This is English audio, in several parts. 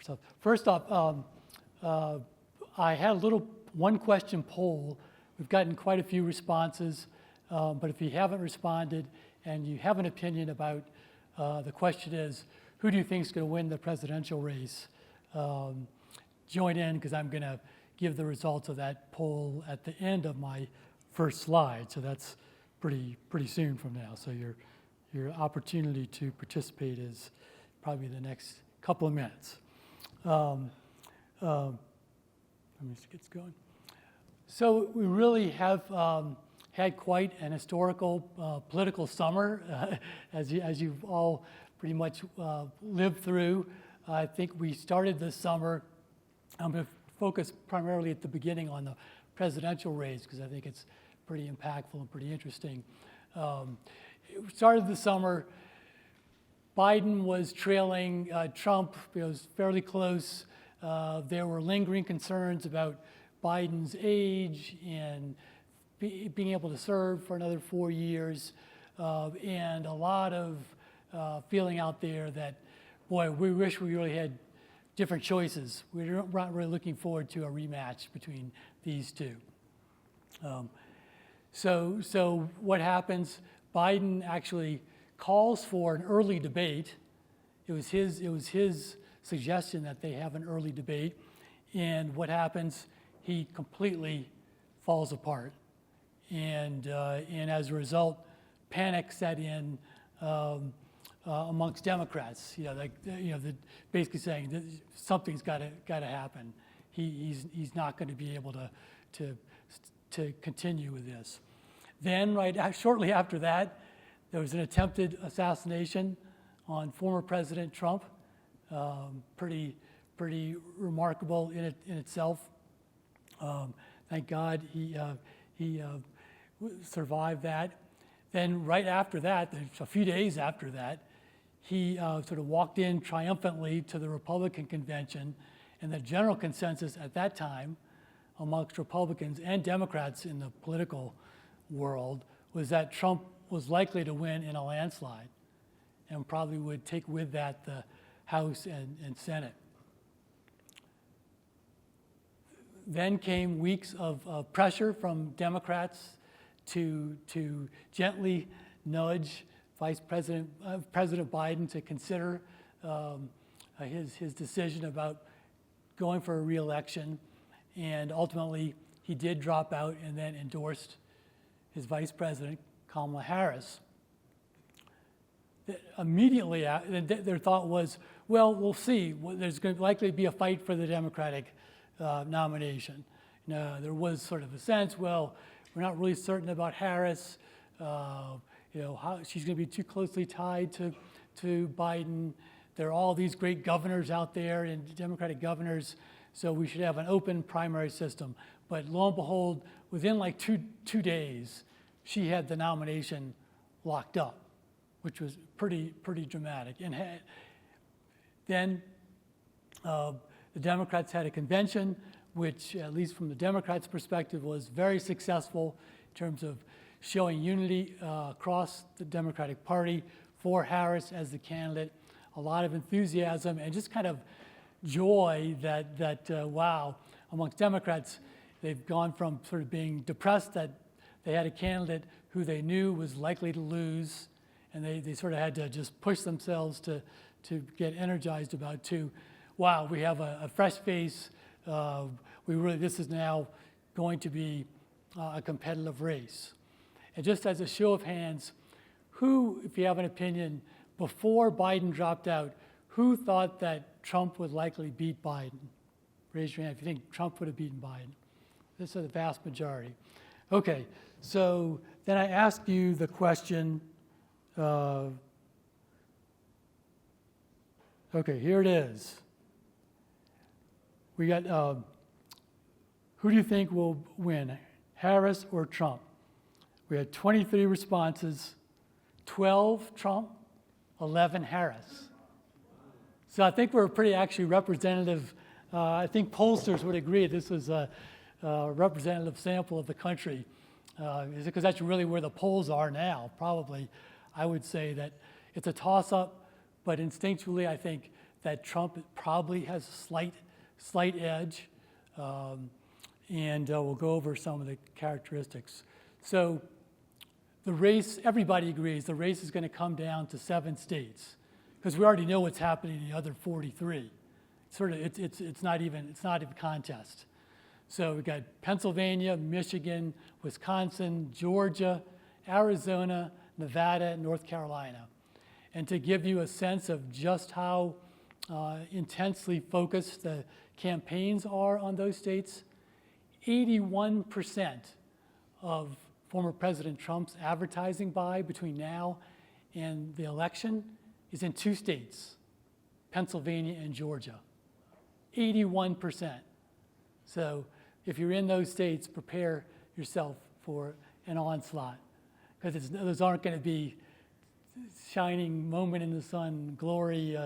So first off, I had a little one-question poll. We've gotten quite a few responses, but if you haven't responded and you have an opinion about the question is, who do you think is going to win the presidential race? Join in, because I'm going to give the results of that poll at the end of my first slide. So that's pretty soon from now. So your opportunity to participate is probably the next couple of minutes. Let me just get going. So we really have had quite an historical political summer, as you've all pretty much lived through. I think we started this summer. I'm going to focus primarily at the beginning on the presidential race because I think it's pretty impactful and pretty interesting. It started the summer. Biden was trailing Trump. It was fairly close. There were lingering concerns about Biden's age and being able to serve for another 4 years, and a lot of feeling out there that, boy, we wish we really had different choices. We're not really looking forward to a rematch between these two. So what happens? Biden actually calls for an early debate. It was his suggestion that they have an early debate, and what happens? He completely falls apart, and as a result, panic set in amongst Democrats. Basically saying that something's got to happen. He's not going to be able to continue with this. Then, shortly after that, there was an attempted assassination on former President Trump. Pretty remarkable in itself. Thank God he survived that. Then right after that, a few days after that, he sort of walked in triumphantly to the Republican convention, and the general consensus at that time amongst Republicans and Democrats in the political world was that Trump was likely to win in a landslide and probably would take with that the House and Senate. Then came weeks of pressure from Democrats to gently nudge President Biden to consider his decision about going for a re-election, and ultimately he did drop out and then endorsed his vice president, Kamala Harris. Immediately, their thought was, well, we'll see. There's going to likely be a fight for the Democratic nomination. There was sort of a sense, well, we're not really certain about Harris. How she's going to be too closely tied to Biden. There are all these great governors out there, and Democratic governors, so we should have an open primary system. But lo and behold, within like two days, she had the nomination locked up, which was pretty dramatic. And then the Democrats had a convention, which, at least from the Democrats' perspective, was very successful in terms of showing unity across the Democratic Party for Harris as the candidate. A lot of enthusiasm and just kind of joy that wow, amongst Democrats, they've gone from sort of being depressed that they had a candidate who they knew was likely to lose, and they sort of had to just push themselves to get energized about, to, wow, we have a fresh face. This is now going to be a competitive race. And just as a show of hands, who, if you have an opinion, before Biden dropped out, who thought that Trump would likely beat Biden? Raise your hand if you think Trump would have beaten Biden. This is the vast majority. Okay, so then I ask you the question. Okay, here it is. We got, who do you think will win, Harris or Trump? We had 23 responses, 12 Trump, 11 Harris. So I think we're pretty actually representative. I think pollsters would agree this was a representative sample of the country, because that's really where the polls are now. Probably, I would say that it's a toss-up, but instinctually I think that Trump probably has a slight edge, and we'll go over some of the characteristics. So the race, everybody agrees, the race is going to come down to 7 states, because we already know what's happening in the other 43. It's not even a contest. So we've got Pennsylvania, Michigan, Wisconsin, Georgia, Arizona, Nevada, and North Carolina. And to give you a sense of just how intensely focused the campaigns are on those states, 81% of former President Trump's advertising buy between now and the election is in 2 states, Pennsylvania and Georgia. 81%. So if you're in those states, prepare yourself for an onslaught, because those aren't going to be shining moment in the sun, glory,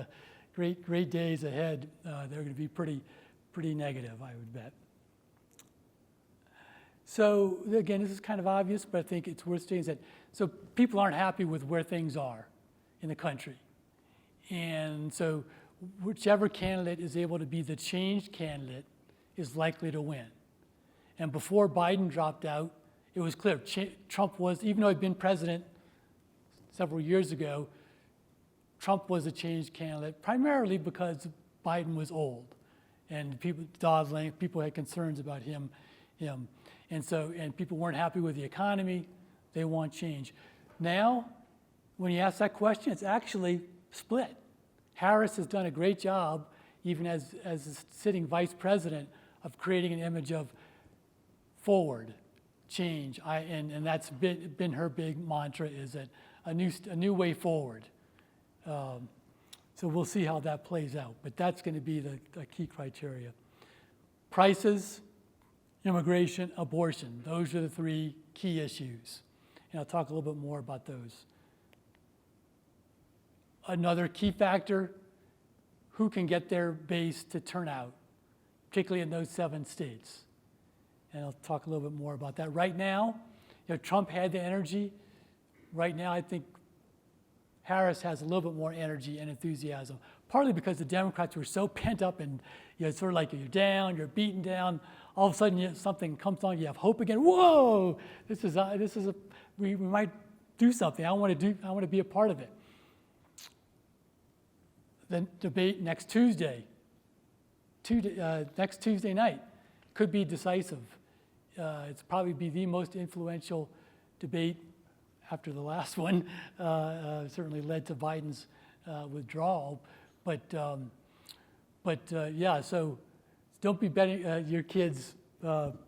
great days ahead. They're going to be pretty negative, I would bet. So again, this is kind of obvious, but I think it's worth saying that so people aren't happy with where things are in the country, and so whichever candidate is able to be the change candidate is likely to win. And before Biden dropped out, it was clear Trump was, even though he'd been president several years ago, Trump was a change candidate primarily because Biden was old, and people had concerns about him, and people weren't happy with the economy. They want change. Now, when you ask that question, it's actually split. Harris has done a great job, even as a sitting vice president, of creating an image of forward change. And that's been her big mantra, is that a new way forward. So we'll see how that plays out, but that's going to be the key criteria. Prices, immigration, abortion. Those are the 3 key issues. And I'll talk a little bit more about those. Another key factor, who can get their base to turn out, particularly in those 7 states. And I'll talk a little bit more about that. Right now, Trump had the energy. Right now, I think Harris has a little bit more energy and enthusiasm, partly because the Democrats were so pent up and sort of like you're down, you're beaten down. All of a sudden, something comes on, you have hope again. Whoa! We might do something. I want to be a part of it. The debate next Tuesday night could be decisive. It's probably be the most influential debate after the last one. Certainly led to Biden's withdrawal, but yeah. So don't be betting your kids'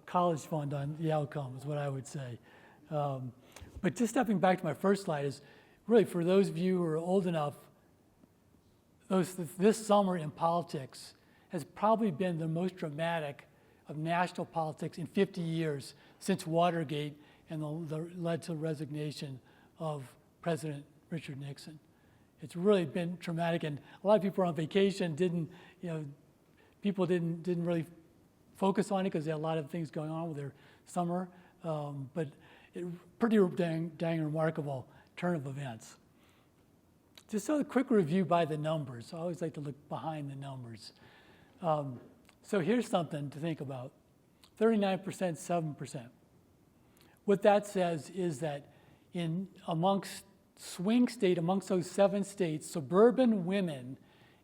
college fund on the outcome, is what I would say. But just stepping back to my first slide is really for those of you who are old enough. This summer in politics has probably been the most dramatic of national politics in 50 years since Watergate and led to the resignation of President Richard Nixon. It's really been traumatic, and a lot of people are on vacation. People didn't really focus on it because they had a lot of things going on with their summer. But pretty dang remarkable turn of events. Just a quick review by the numbers. I always like to look behind the numbers. So here's something to think about. 39%, 7%. What that says is that amongst those 7 states, suburban women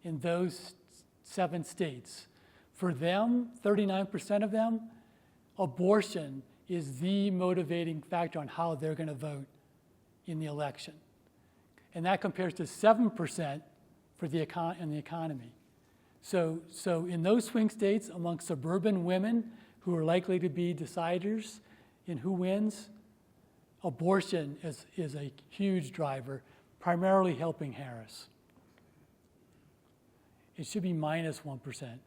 in those 7 states, for them, 39% of them, abortion is the motivating factor on how they're going to vote in the election. And that compares to 7% for the economy. So in those swing states, among suburban women who are likely to be deciders in who wins, abortion is a huge driver, primarily helping Harris. It should be minus 1%.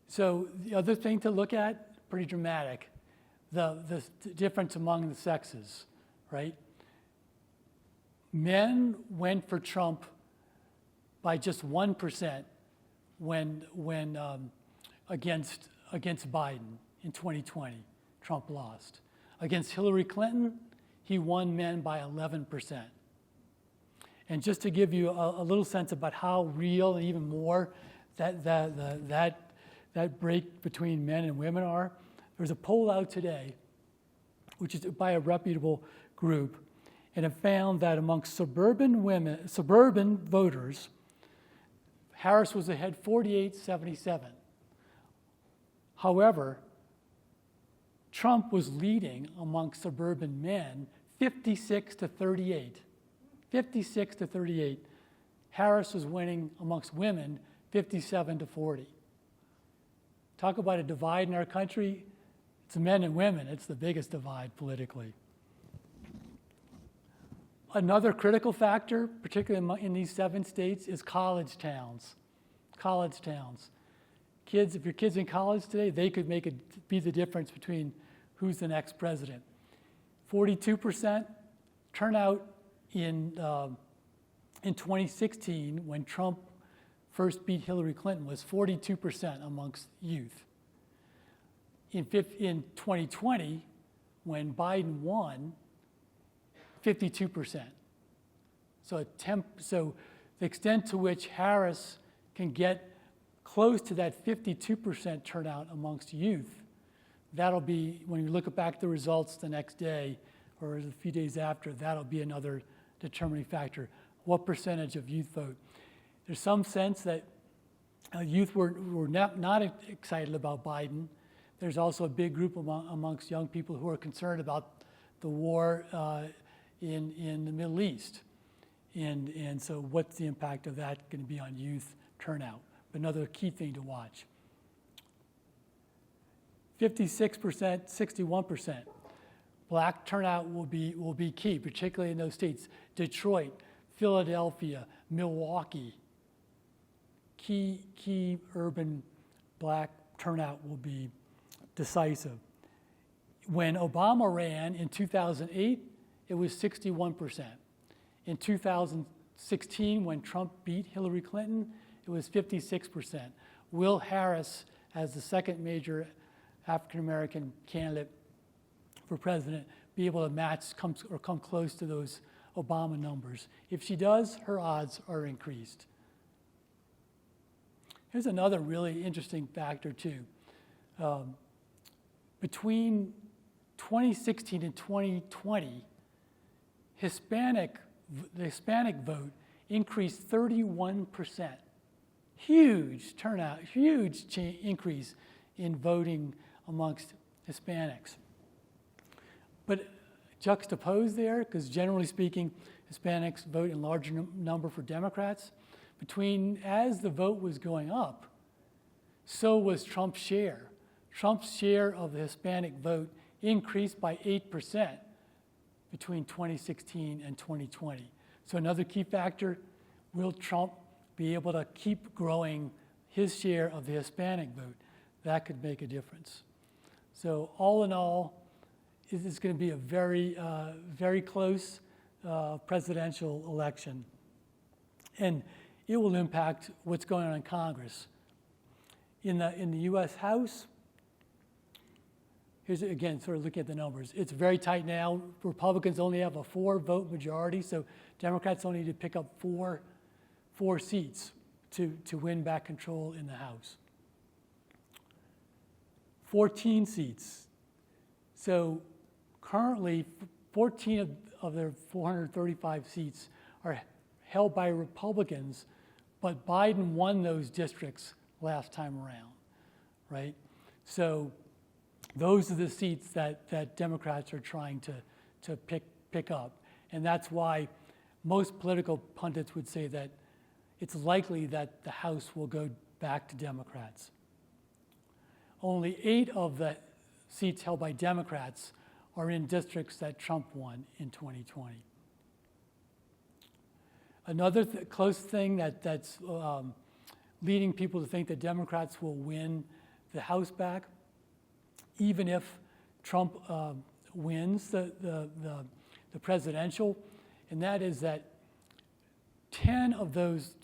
So the other thing to look at, pretty dramatic, the difference among the sexes, right? Men went for Trump by just 1% against Biden in 2020. Trump lost. Against Hillary Clinton, he won men by 11%. And just to give you a little sense about how real and even more that break between men and women are, there's a poll out today, which is by a reputable group, and it found that amongst suburban voters, Harris was ahead 48-77. However, Trump was leading amongst suburban men 56-38. 56-38. Harris was winning amongst women 57-40. Talk about a divide in our country. It's men and women. It's the biggest divide politically. Another critical factor, particularly in these 7 states, is college towns. College towns. Kids, if your kid's in college today, they could be the difference between who's the next president. 42% turnout in 2016, when Trump first beat Hillary Clinton, was 42% amongst youth. In 2020, when Biden won, 52%. So the extent to which Harris can get close to that 52% turnout amongst youth, that'll be, when you look back at the results the next day or a few days after, that'll be another determining factor. What percentage of youth vote? There's some sense that youth were not excited about Biden. There's also a big group amongst young people who are concerned about the war in the Middle East. And so what's the impact of that going to be on youth turnout? But another key thing to watch. 56%, 61%. Black turnout will be key, particularly in those states. Detroit, Philadelphia, Milwaukee. Key urban black turnout will be decisive. When Obama ran in 2008, it was 61%. In 2016, when Trump beat Hillary Clinton, it was 56%. Will Harris, as the second major African-American candidate for president, be able to match come close to those Obama numbers? If she does, her odds are increased. Here's another really interesting factor too. Between 2016 and 2020, the Hispanic vote increased 31%. Huge turnout, huge increase in voting amongst Hispanics. But juxtaposed there, because generally speaking, Hispanics vote in larger number for Democrats, as the vote was going up, so was Trump's share. Trump's share of the Hispanic vote increased by 8% between 2016 and 2020. So another key factor, will Trump be able to keep growing his share of the Hispanic vote? That could make a difference. So all in all, it's going to be a very close presidential election. And it will impact what's going on in Congress. In the U.S. House, here's again sort of looking at the numbers. It's very tight now. Republicans only have a 4-vote majority, so Democrats only need to pick up four seats to win back control in the House. 14 seats. So currently, 14 of their 435 seats are held by Republicans, but Biden won those districts last time around, right? So those are the seats that Democrats are trying to pick up. And that's why most political pundits would say that it's likely that the House will go back to Democrats. Only 8 of the seats held by Democrats are in districts that Trump won in 2020. Another close thing that's leading people to think that Democrats will win the House back, even if Trump wins the presidential, and that is that 10 of those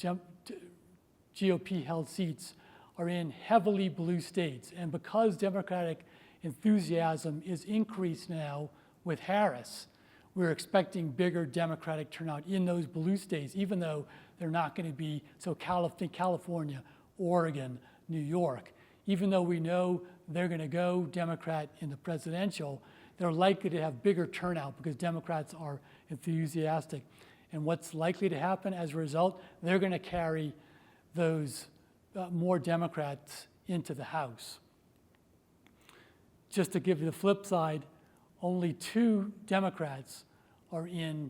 GOP-held seats are in heavily blue states. And because Democratic enthusiasm is increased now with Harris, we're expecting bigger Democratic turnout in those blue states, even though they're not going to be, so California, Oregon, New York, even though we know they're going to go Democrat in the presidential, they're likely to have bigger turnout because Democrats are enthusiastic. And what's likely to happen as a result, they're going to carry those more Democrats into the House. Just to give you the flip side, only 2 Democrats are in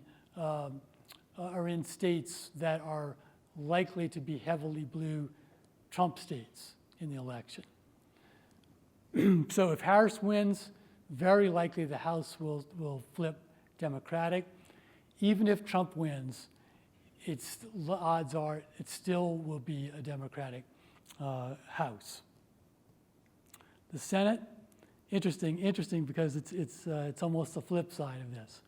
states that are likely to be heavily blue Trump states in the election. So if Harris wins, very likely the House will flip Democratic. Even if Trump wins, the odds are it still will be a Democratic House. The Senate, interesting because it's almost the flip side of this.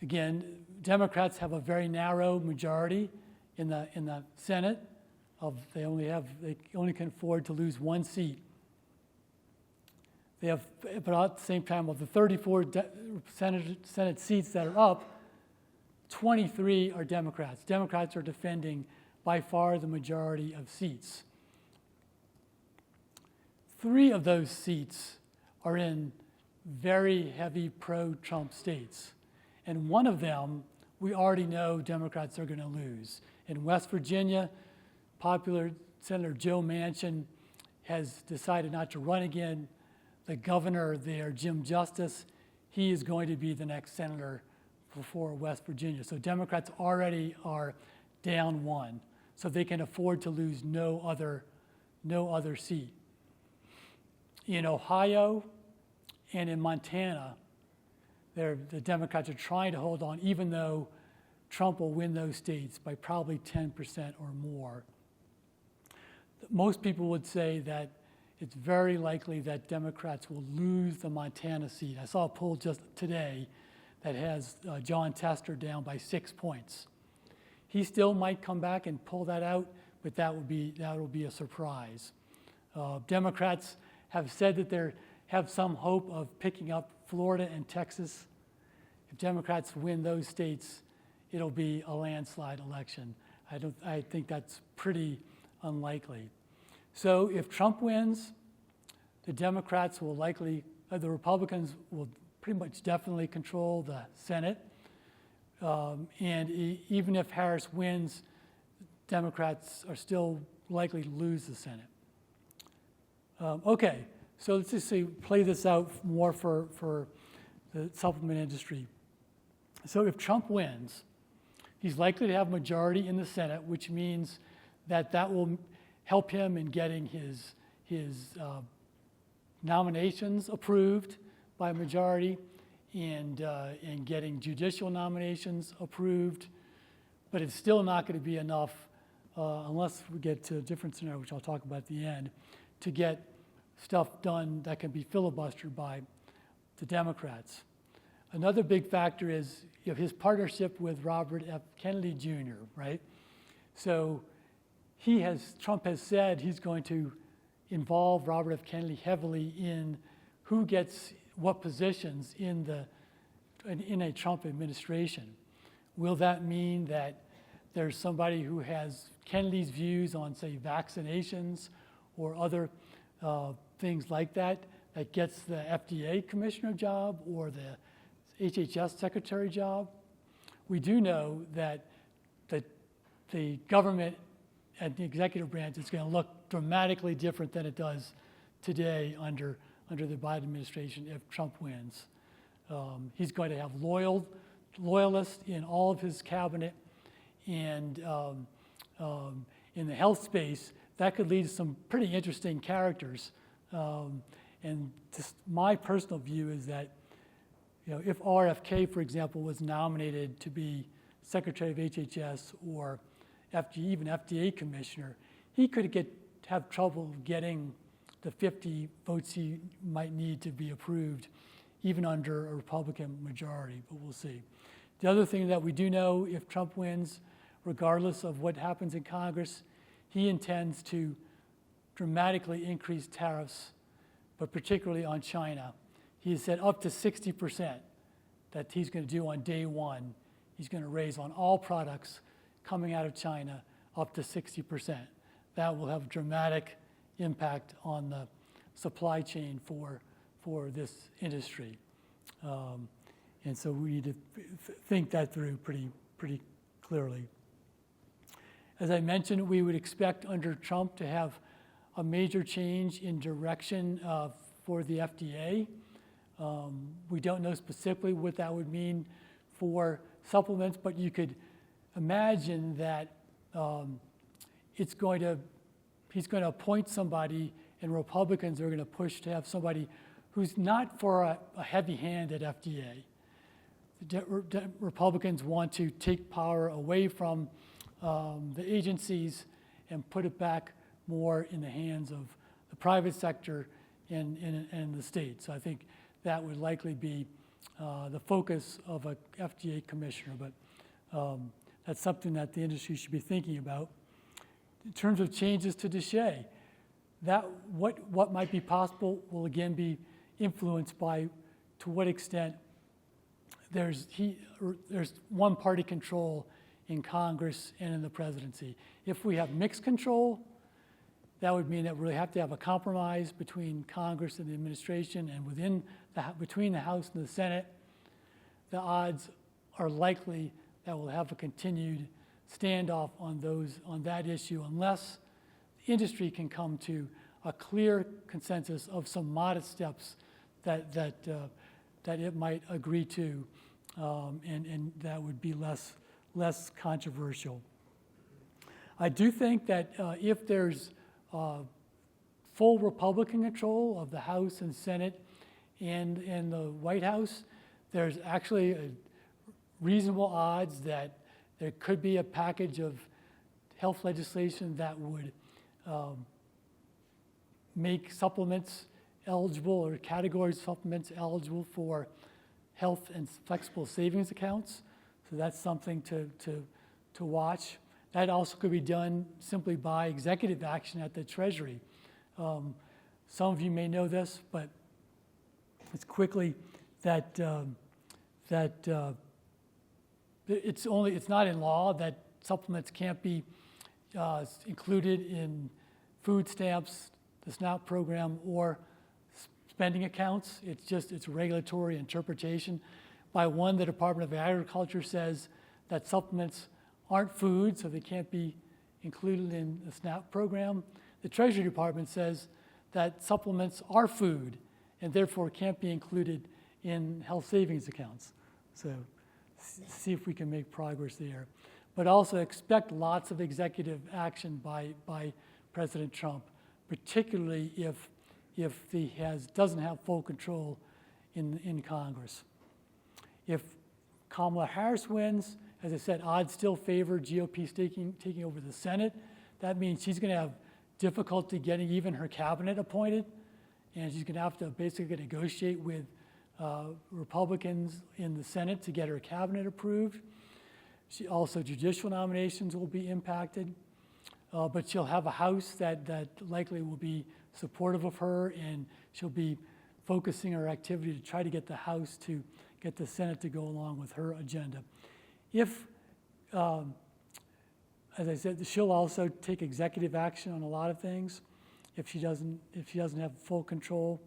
Again, Democrats have a very narrow majority in the Senate. They only can afford to lose 1 seat. They have, but at the same time, of the 34 Senate seats that are up, 23 are Democrats. Democrats are defending by far the majority of seats. 3 of those seats are in very heavy pro-Trump states. And one of them, we already know Democrats are going to lose. In West Virginia, popular Senator Joe Manchin has decided not to run again. The governor there, Jim Justice, he is going to be the next senator for West Virginia. So Democrats already are down 1. So they can afford to lose no other seat. In Ohio and in Montana, the Democrats are trying to hold on, even though Trump will win those states by probably 10% or more. Most people would say that it's very likely that Democrats will lose the Montana seat. I saw a poll just today that has John Tester down by 6 points. He still might come back and pull that out, but that will be a surprise. Democrats have said that they have some hope of picking up Florida and Texas. If Democrats win those states, it'll be a landslide election. I think that's pretty unlikely. So if Trump wins, the Democrats will the Republicans will pretty much definitely control the Senate. And even if Harris wins, Democrats are still likely to lose the Senate. Okay, so let's just play this out more for the supplement industry. So if Trump wins, he's likely to have a majority in the Senate, which means that will help him in getting his nominations approved by a majority and getting judicial nominations approved. But it's still not going to be enough unless we get to a different scenario, which I'll talk about at the end, to get stuff done that can be filibustered by the Democrats. Another big factor is his partnership with Robert F. Kennedy Jr., right? So Trump has said he's going to involve Robert F. Kennedy heavily in who gets what positions in a Trump administration. Will that mean that there's somebody who has Kennedy's views on, say, vaccinations or other things like that gets the FDA commissioner job or the HHS secretary job? We do know that the government and the executive branch is going to look dramatically different than it does today under the Biden administration if Trump wins. He's going to have loyalists in all of his cabinet, and in the health space, that could lead to some pretty interesting characters. And just my personal view is that if RFK, for example, was nominated to be Secretary of HHS or even FDA commissioner, he could have trouble getting the 50 votes he might need to be approved, even under a Republican majority, but we'll see. The other thing that we do know, if Trump wins, regardless of what happens in Congress, he intends to dramatically increase tariffs, but particularly on China. He has said up to 60%. that he's going to do on day one. He's going to raise on all products coming out of China up to 60%. That will have a dramatic impact on the supply chain for this industry. And so we need to think that through pretty clearly. As I mentioned, we would expect under Trump to have a major change in direction for the FDA. We don't know specifically what that would mean for supplements, but you could imagine that he's going to appoint somebody, and Republicans are going to push to have somebody who's not for a heavy hand at FDA. Republicans want to take power away from the agencies and put it back more in the hands of the private sector and the state. So I think that would likely be the focus of a FDA commissioner, but that's something that the industry should be thinking about. In terms of changes to DSHEA, that what might be possible will again be influenced by to what extent there's one-party control in Congress and in the presidency. If we have mixed control, that would mean that we really have to have a compromise between Congress and the administration, and between the House and the Senate. The odds are likely that we'll have a continued standoff on that issue unless the industry can come to a clear consensus of some modest steps that it might agree to, and that would be less controversial. I do think that if there's full Republican control of the House and Senate and the White House, there's actually a reasonable odds that there could be a package of health legislation that would make supplements eligible, or categories of supplements eligible for health and flexible savings accounts. So that's something to watch. That also could be done simply by executive action at the Treasury. Some of you may know this, but it's quickly that it's not in law that supplements can't be included in food stamps, the SNAP program, or spending accounts. It's regulatory interpretation. By one, the Department of Agriculture says that supplements aren't food, so they can't be included in the SNAP program. The Treasury Department says that supplements are food and therefore can't be included in health savings accounts. So see if we can make progress there. But also expect lots of executive action by President Trump, particularly if he doesn't have full control in Congress. If Kamala Harris wins, as I said, odds still favor GOP taking over the Senate. That means she's going to have difficulty getting even her cabinet appointed, and she's going to have to basically negotiate with Republicans in the Senate to get her cabinet approved. Also, judicial nominations will be impacted, but she'll have a House that likely will be supportive of her, and she'll be focusing her activity to try to get the House to get the Senate to go along with her agenda. If, as I said, she'll also take executive action on a lot of things if she doesn't have full control.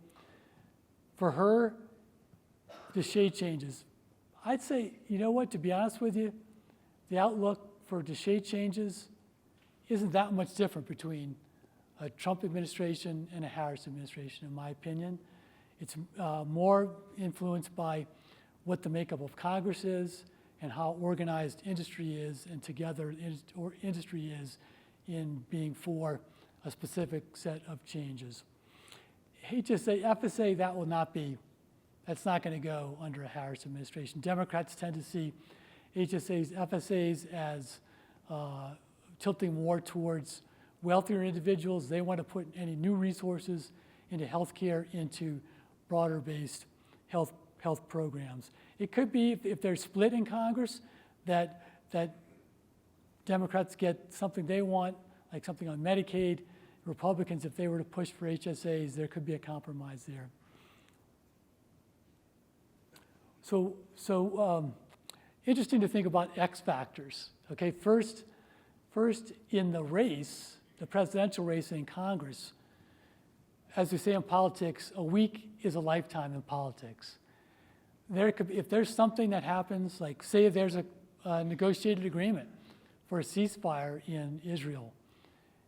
For her, DSHEA changes. I'd say, you know what, to be honest with you, the outlook for DSHEA changes isn't that much different between a Trump administration and a Harris administration, in my opinion. It's more influenced by what the makeup of Congress is and how organized industry is, and together industry is in being for a specific set of changes. HSA, FSA, that's not going to go under a Harris administration. Democrats tend to see HSAs, FSAs as tilting more towards wealthier individuals. They want to put any new resources into healthcare, into broader-based health programs. It could be, if they're split in Congress, that Democrats get something they want, like something on Medicaid. Republicans, if they were to push for HSAs, there could be a compromise there. Interesting to think about X factors. Okay, first in the race, the presidential race in Congress, as we say in politics, a week is a lifetime in politics. If there's something that happens, like say if there's a negotiated agreement for a ceasefire in Israel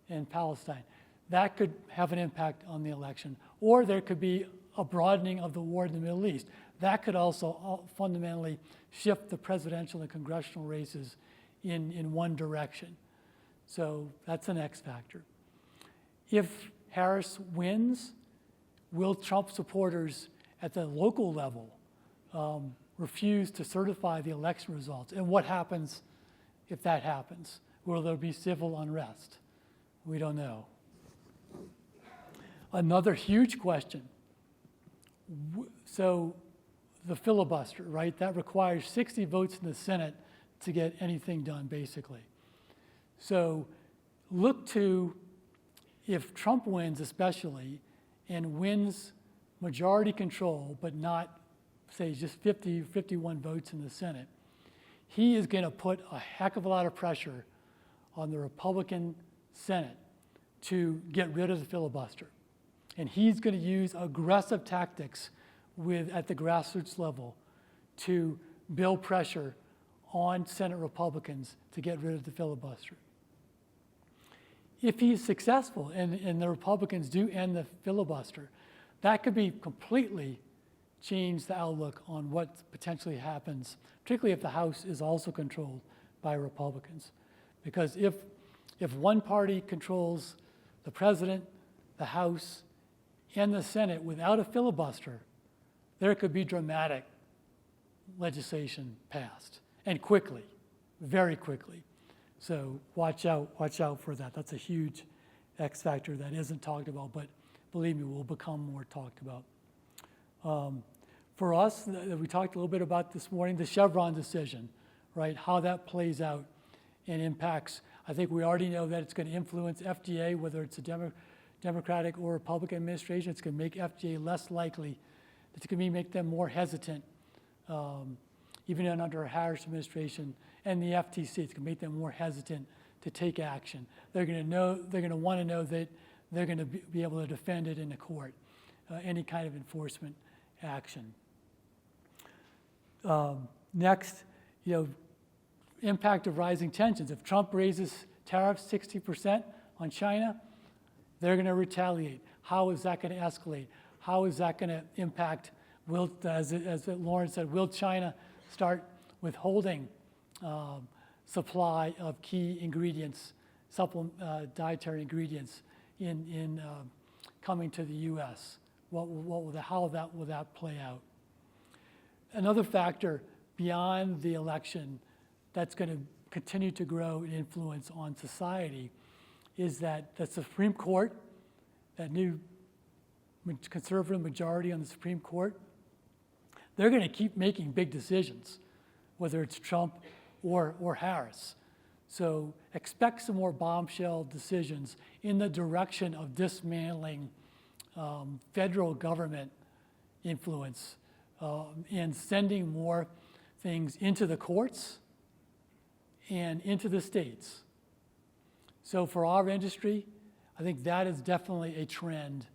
and Palestine, that could have an impact on the election. Or there could be a broadening of the war in the Middle East. That could also fundamentally shift the presidential and congressional races in one direction. So that's an X factor. If Harris wins, will Trump supporters at the local level refuse to certify the election results? And what happens if that happens? Will there be civil unrest? We don't know. Another huge question. So the filibuster, right? That requires 60 votes in the Senate to get anything done, basically. So look to, if Trump wins especially, and wins majority control, but not, say, just 50, 51 votes in the Senate, he is going to put a heck of a lot of pressure on the Republican Senate to get rid of the filibuster. And he's going to use aggressive tactics at the grassroots level to build pressure on Senate Republicans to get rid of the filibuster. If he's successful and the Republicans do end the filibuster, that could be completely change the outlook on what potentially happens, particularly if the House is also controlled by Republicans. Because if one party controls the president, the House, and the Senate without a filibuster, there could be dramatic legislation passed, and quickly, very quickly. So watch out for that. That's a huge X factor that isn't talked about, but believe me, will become more talked about. For us, we talked a little bit about this morning, the Chevron decision, right? How that plays out and impacts. I think we already know that it's going to influence FDA, whether it's a Democratic or Republican administration. It's going to make FDA less likely. It's going to make them more hesitant, even under a Harris administration, and the FTC. It's going to make them more hesitant to take action. They're going to want to know that they're going to be able to defend it in the court, any kind of enforcement action. Next, impact of rising tensions. If Trump raises tariffs 60% on China, they're going to retaliate. How is that going to escalate? How is that going to impact, as Lauren said, will China start withholding supply of key ingredients, dietary ingredients in coming to the U.S.? How will that play out? Another factor beyond the election that's going to continue to grow in influence on society is that the Supreme Court, that new conservative majority on the Supreme Court, they're going to keep making big decisions, whether it's Trump or Harris. So expect some more bombshell decisions in the direction of dismantling federal government influence and sending more things into the courts and into the states. So for our industry, I think that is definitely a trend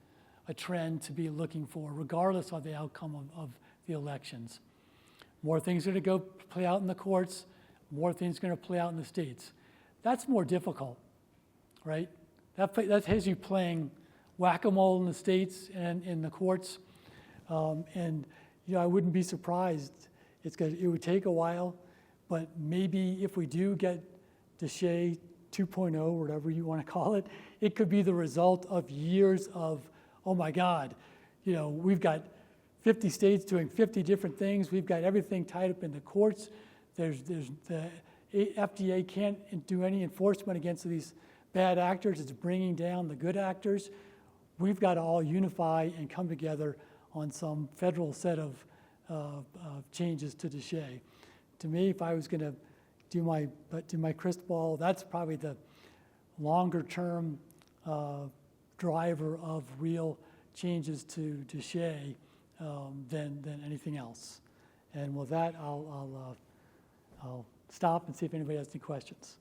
to be looking for, regardless of the outcome of the elections. More things are going to go play out in the courts, more things are going to play out in the states. That's more difficult, right? That has you playing whack-a-mole in the states and in the courts. I wouldn't be surprised. It would take a while, but maybe if we do get DeShay 2.0, or whatever you want to call it, it could be the result of years of, oh my God, we've got 50 states doing 50 different things. We've got everything tied up in the courts. The FDA can't do any enforcement against these bad actors. It's bringing down the good actors. We've got to all unify and come together on some federal set of changes to DeShay. To me, if I was going to do my crystal ball, that's probably the longer-term driver of real changes to DeShay than anything else. And with that, I'll stop and see if anybody has any questions.